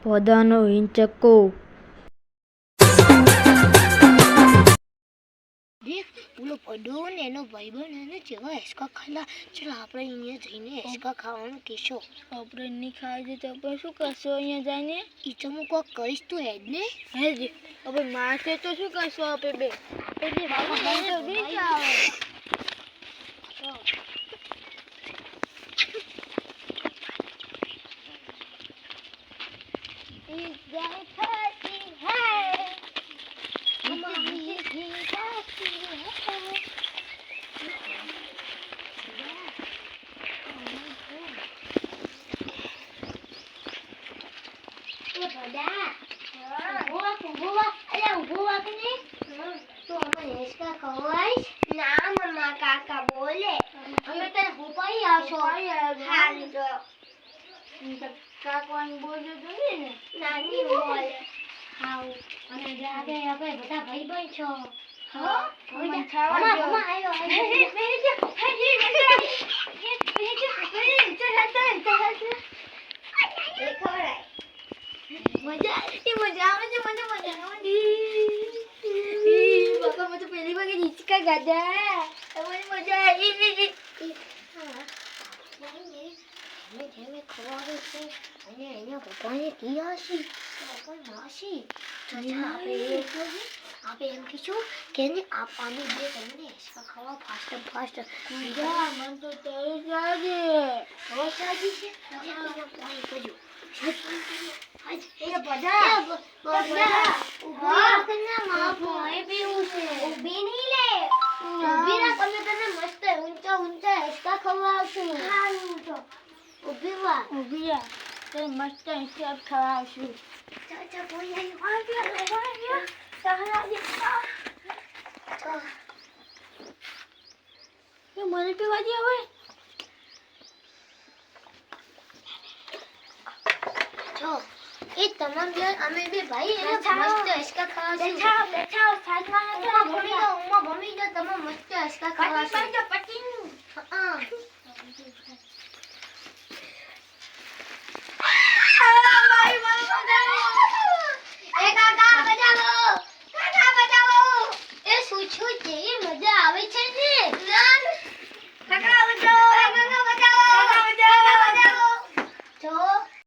પોદાનો હિંચકો. દેખ ઓલો પડો ને એનો ભાઈબંધ એને જેવા હિસકા ખાલા. ચાલ આપણે અહીંયા જઈને હિસકા ખાવાનું કહેશો. આપણે નહીં ખાઈ તો આપણે શું કરશો અહીંયા જઈને? ઈ તો હું કોક કહીશ તું હેડ ને. હેજ હવે મારશે તો શું કરશો આપણે બે? કાકા બોલે અમે તને હોપાઈ આવશો. કાકવાન બોલજો જોઈએ ને. નાની બોલે હાઉ અને જાગે આપણે બધા ભાઈબંધ છો. હા મમ્મા મમ્મા આયો મજા આવે છે. બાપા મને પહેલી વાર હિંચકા ગાધા. મને મજા આવી. જેમે ખવાવે છે અને અહીંયા પપ્પાને કિયા છે પપ્પા માસી આપણે એમ કીધું કે ને આપાને બે તમને હિસકા ખાવા ફાસ્ટ મજા મન તો તરસ લાગે. હવે સાજી છે પાણી કરજો. ઊભી નહીં લે. ઊભી રાખ અમે તને મસ્ત ઊંચા હિસકા ખવડાવશું. ઊભી વા તે મસ્ત હિસાબ ખવડાવશું. ચાચા કોઈ આવ્યો મને પીવા દે હવે. જો એ તમામ જણ અમે બે ભાઈ એને મસ્ત હિસકા ખવડાવશું. બેઠાઓ સાઈડમાં ઉમા ભમી દો તમે મસ્ત હિસકા ખવડાવશું.